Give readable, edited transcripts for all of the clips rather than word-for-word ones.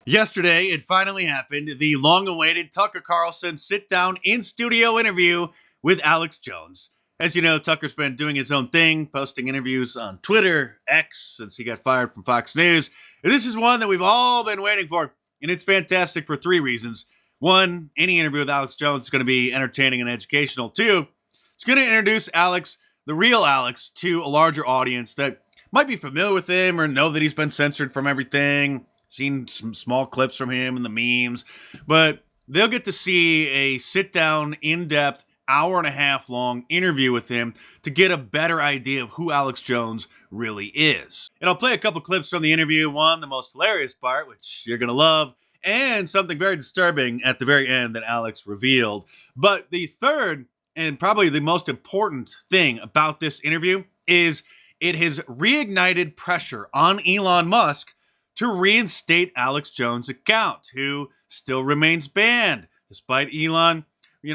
Yesterday, it finally happened. The long-awaited Tucker Carlson sit-down in-studio interview with Alex Jones. As you know, Tucker's been doing his own thing, posting interviews on Twitter, X, since he got fired from Fox News. And this is one that we've all been waiting for, and it's fantastic for three reasons. One, any interview with Alex Jones is going to be entertaining and educational. Two, it's going to introduce Alex, the real Alex, to a larger audience that might be familiar with him or know that he's been censored from everything. Seen some small clips from him in the memes, but they'll get to see a sit-down, in-depth, hour-and-a-half long interview with him to get a better idea of who Alex Jones really is. And I'll play a couple clips from the interview. One, the most hilarious part, which you're going to love, and something very disturbing at the very end that Alex revealed. But the third, and probably the most important thing about this interview is it has reignited pressure on Elon Musk to reinstate Alex Jones' account, who still remains banned, despite Elon,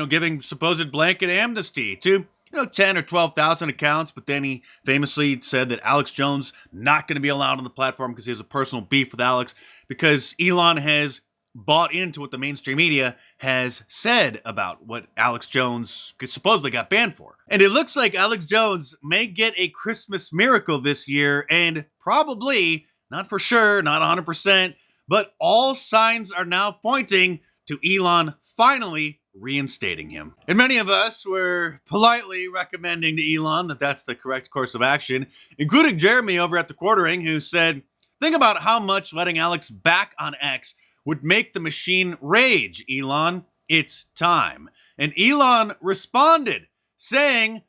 giving supposed blanket amnesty to, 10 or 12,000 accounts. But then he famously said that Alex Jones not going to be allowed on the platform because he has a personal beef with Alex, because Elon has bought into what the mainstream media has said about what Alex Jones supposedly got banned for. And it looks like Alex Jones may get a Christmas miracle this year, and probably, not for sure, not 100%, but all signs are now pointing to Elon finally reinstating him. And many of us were politely recommending to Elon that that's the correct course of action, including Jeremy over at The Quartering, who said, think about how much letting Alex back on X would make the machine rage, Elon. It's time. And Elon responded, saying,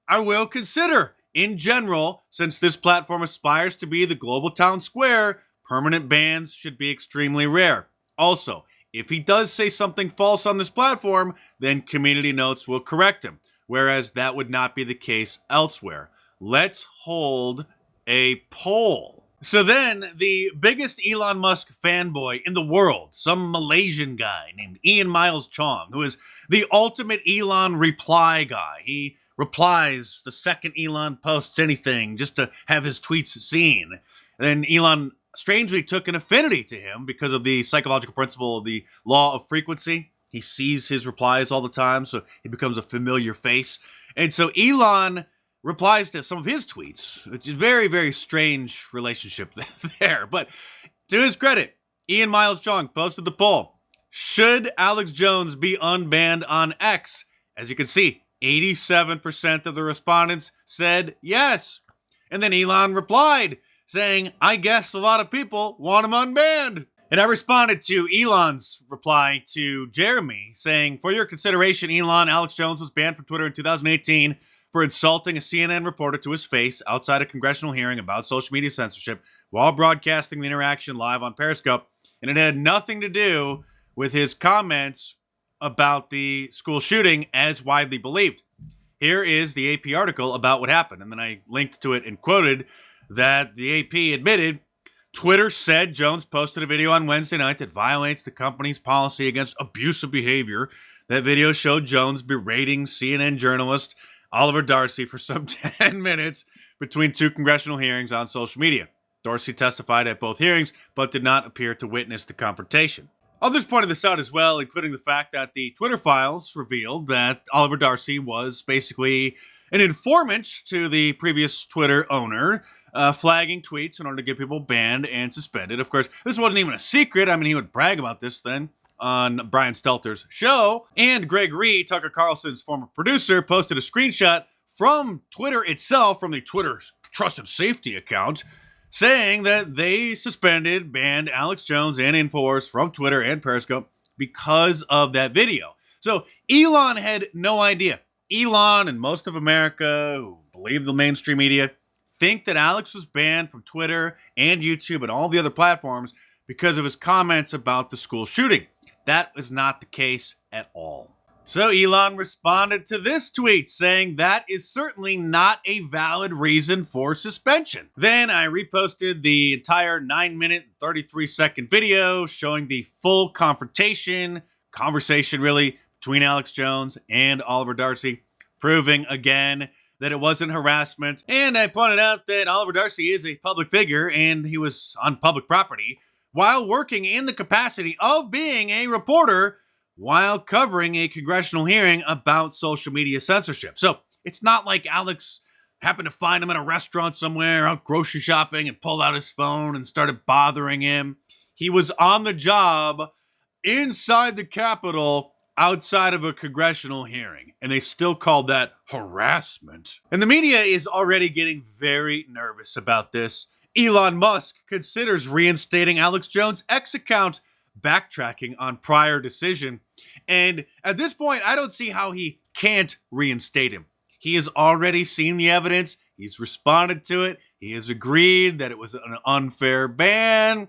I will consider. In general, since this platform aspires to be the global town square, permanent bans should be extremely rare. Also, if he does say something false on this platform, then community notes will correct him, whereas that would not be the case elsewhere. Let's hold a poll. So then, the biggest Elon Musk fanboy in the world, some Malaysian guy named Ian Miles Chong, who is the ultimate Elon reply guy. He replies the second Elon posts anything just to have his tweets seen. And then Elon strangely took an affinity to him because of the psychological principle of the law of frequency. He sees his replies all the time, so he becomes a familiar face. And so Elon replies to some of his tweets, which is a very, very strange relationship there. But to his credit, Ian Miles Chong posted the poll. Should Alex Jones be unbanned on X? As you can see, 87% of the respondents said yes. And then Elon replied, saying, I guess a lot of people want him unbanned. And I responded to Elon's reply to Jeremy, saying, for your consideration, Elon, Alex Jones was banned from Twitter in 2018 for insulting a CNN reporter to his face outside a congressional hearing about social media censorship while broadcasting the interaction live on Periscope. And it had nothing to do with his comments about the school shooting as widely believed. Here is the AP article about what happened. And then I linked to it and quoted that the AP admitted Twitter said Jones posted a video on Wednesday night that violates the company's policy against abusive behavior. That video showed Jones berating CNN journalist Oliver Darcy for some 10 minutes between two congressional hearings on social media. Darcy testified at both hearings, but did not appear to witness the confrontation. Others pointed this out as well, including the fact that the Twitter files revealed that Oliver Darcy was basically an informant to the previous Twitter owner, flagging tweets in order to get people banned and suspended. Of course, this wasn't even a secret. I mean, he would brag about this then on Brian Stelter's show. And Greg Reed, Tucker Carlson's former producer, posted a screenshot from Twitter itself, from the Twitter's trusted safety account, saying that they suspended, banned Alex Jones and InfoWars from Twitter and Periscope because of that video. So Elon had no idea. Elon and most of America who believe the mainstream media think that Alex was banned from Twitter and YouTube and all the other platforms because of his comments about the school shooting. That is not the case at all. So Elon responded to this tweet saying that is certainly not a valid reason for suspension. Then I reposted the entire 9-minute, 33-second video showing the full conversation really, between Alex Jones and Oliver Darcy, proving again that it wasn't harassment. And I pointed out that Oliver Darcy is a public figure and he was on public property, while working in the capacity of being a reporter while covering a congressional hearing about social media censorship. So it's not like Alex happened to find him in a restaurant somewhere out grocery shopping and pulled out his phone and started bothering him. He was on the job inside the Capitol outside of a congressional hearing, and they still called that harassment. And the media is already getting very nervous about this. Elon Musk considers reinstating Alex Jones' X account, backtracking on prior decision. And at this point, I don't see how he can't reinstate him. He has already seen the evidence. He's responded to it. He has agreed that it was an unfair ban.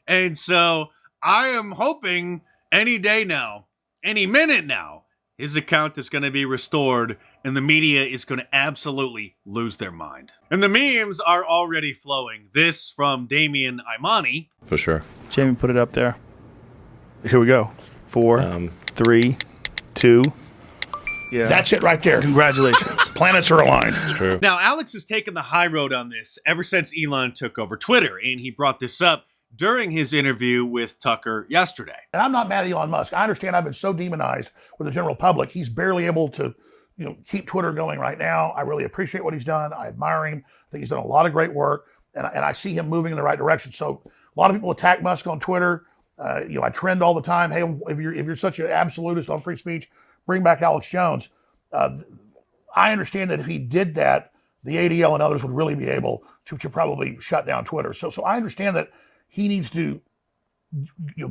And so I am hoping any day now, any minute now, his account is going to be restored and the media is going to absolutely lose their mind. And the memes are already flowing. This from Damian Imani. For sure. Jamie, put it up there. Here we go. 4, 3, 2. Yeah. That's it right there. Congratulations. Planets are aligned. It's true. Now, Alex has taken the high road on this ever since Elon took over Twitter, and he brought this up during his interview with Tucker yesterday. And I'm not mad at Elon Musk. I understand I've been so demonized with the general public. He's barely able to, keep Twitter going right now. I really appreciate what he's done. I admire him. I think he's done a lot of great work, and I see him moving in the right direction. So a lot of people attack Musk on Twitter. I trend all the time. Hey, if you're such an absolutist on free speech, bring back Alex Jones. I understand that if he did that, the ADL and others would really be able to probably shut down Twitter. So I understand that he needs to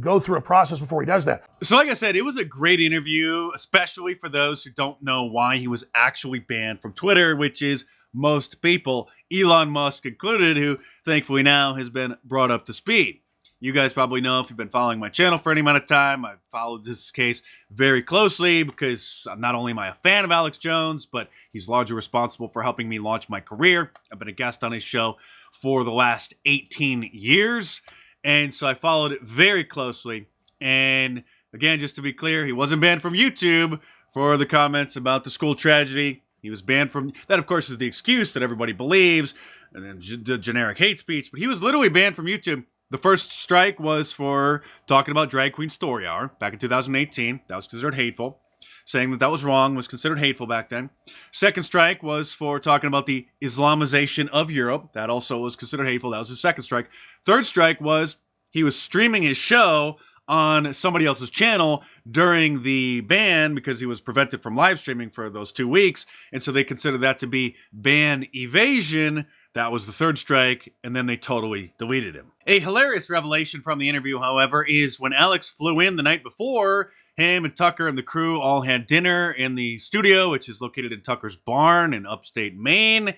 go through a process before he does that. So like I said, it was a great interview, especially for those who don't know why he was actually banned from Twitter, which is most people, Elon Musk included, who thankfully now has been brought up to speed. You guys probably know if you've been following my channel for any amount of time, I've followed this case very closely because not only am I a fan of Alex Jones, but he's largely responsible for helping me launch my career. I've been a guest on his show for the last 18 years. And so I followed it very closely. And again, just to be clear, he wasn't banned from YouTube for the comments about the school tragedy. He was banned from, that of course is the excuse that everybody believes, and then the generic hate speech, but he was literally banned from YouTube. The first strike was for talking about Drag Queen Story Hour back in 2018. That was considered hateful. Saying that was wrong was considered hateful back then. Second strike was for talking about the Islamization of Europe. That also was considered hateful. That was his second strike. Third strike was he was streaming his show on somebody else's channel during the ban because he was prevented from live streaming for those 2 weeks. And so they considered that to be ban evasion. That was the third strike, and then they totally deleted him. A hilarious revelation from the interview, however, is when Alex flew in the night before, him and Tucker and the crew all had dinner in the studio, which is located in Tucker's barn in upstate Maine.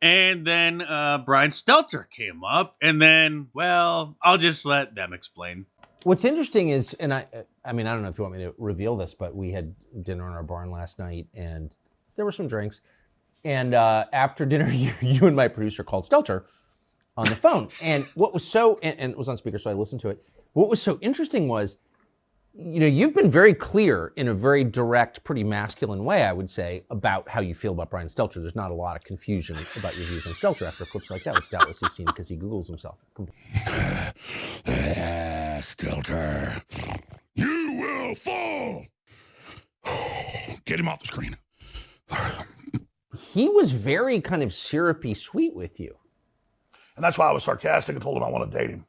And then Brian Stelter came up, and then, well, I'll just let them explain. What's interesting is, and I mean, I don't know if you want me to reveal this, but we had dinner in our barn last night, and there were some drinks. And after dinner, you and my producer called Stelter on the phone. And what was so, and it was on speaker, so I listened to it. What was so interesting was, you've been very clear in a very direct, pretty masculine way, I would say, about how you feel about Brian Stelter. There's not a lot of confusion about your views on Stelter after clips like that, which doubtless he's seen because he Googles himself. Stelter, you will fall. Get him off the screen. He was very kind of syrupy sweet with you. And that's why I was sarcastic and told him I want to date him.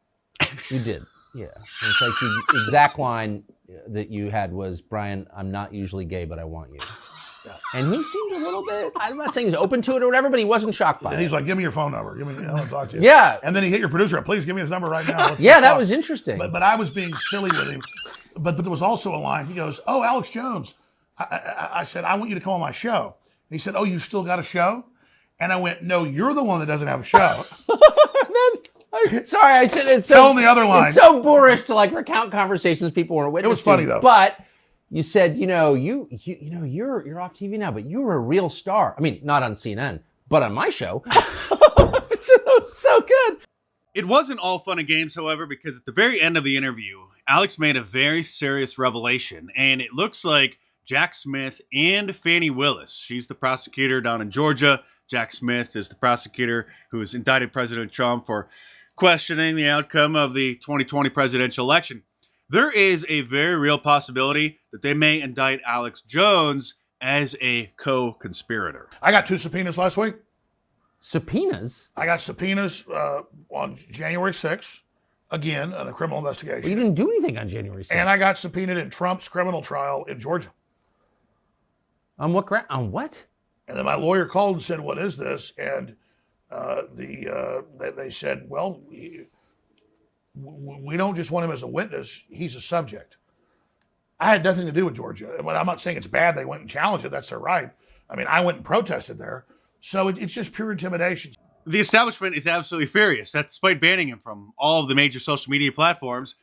You did, yeah. It's like the exact line that you had was, Brian, I'm not usually gay, but I want you. Yeah. And he seemed a little bit, I'm not saying he's open to it or whatever, but he wasn't shocked by it. And he's like, give me your phone number. I want to talk to you. Yeah. And then he hit your producer up. Please give me his number right now. That was interesting. But I was being silly with him. But there was also a line. He goes, oh, Alex Jones. I said, I want you to come on my show. He said, oh, you still got a show? And I went, no, you're the one that doesn't have a show. Sorry, I should. It's so, tell him the other line. It's so boorish to recount conversations people weren't witness to. It was funny though. But you said, you're off TV now, but you were a real star. I mean, not on CNN, but on my show. It was so good. It wasn't all fun and games, however, because at the very end of the interview, Alex made a very serious revelation, and it looks like Jack Smith and Fani Willis. She's the prosecutor down in Georgia. Jack Smith is the prosecutor who has indicted President Trump for questioning the outcome of the 2020 presidential election. There is a very real possibility that they may indict Alex Jones as a co-conspirator. I got 2 subpoenas last week. Subpoenas? I got subpoenas on January 6th, again, on a criminal investigation. Well, you didn't do anything on January 6th. And I got subpoenaed in Trump's criminal trial in Georgia. On what ground? On what? And then my lawyer called and said, "What is this?" And they said, "Well, we don't just want him as a witness; he's a subject." I had nothing to do with Georgia. I'm not saying it's bad they went and challenged it. That's their right. I mean, I went and protested there. So it's just pure intimidation. The establishment is absolutely furious that despite banning him from all of the major social media platforms,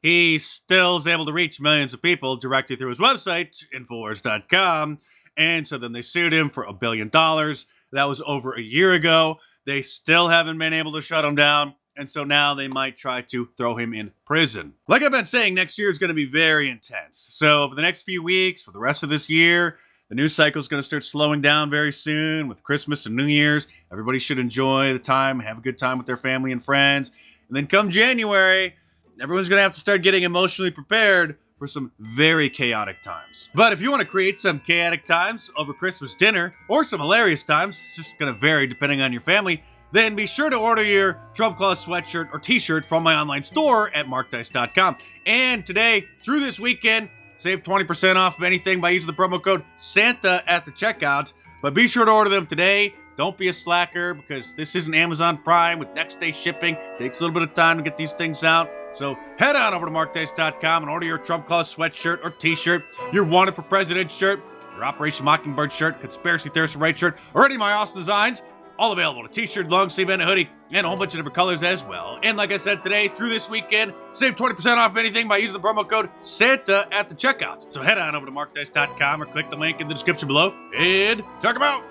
he still is able to reach millions of people directly through his website, Infowars.com. And so then they sued him for $1 billion. That was over a year ago. They still haven't been able to shut him down. And so now they might try to throw him in prison. Like I've been saying, next year is going to be very intense. So for the next few weeks, for the rest of this year, the news cycle is going to start slowing down very soon with Christmas and New Year's. Everybody should enjoy the time, have a good time with their family and friends. And then come January, everyone's going to have to start getting emotionally prepared for some very chaotic times. But if you want to create some chaotic times over Christmas dinner, or some hilarious times, it's just going to vary depending on your family, then be sure to order your Trump Claus sweatshirt or t-shirt from my online store at markdice.com. And today, through this weekend, save 20% off of anything by using the promo code SANTA at the checkout. But be sure to order them today. Don't be a slacker, because this isn't Amazon Prime with next day shipping. It takes a little bit of time to get these things out. So head on over to markdice.com and order your Trump Claus sweatshirt or t-shirt, your Wanted for President shirt, your Operation Mockingbird shirt, Conspiracy Theorist Right shirt, or any of my awesome designs. All available: a t-shirt, long sleeve, and a hoodie, and a whole bunch of different colors as well. And like I said, today, through this weekend, save 20% off anything by using the promo code SANTA at the checkout. So head on over to markdice.com or click the link in the description below and check them out.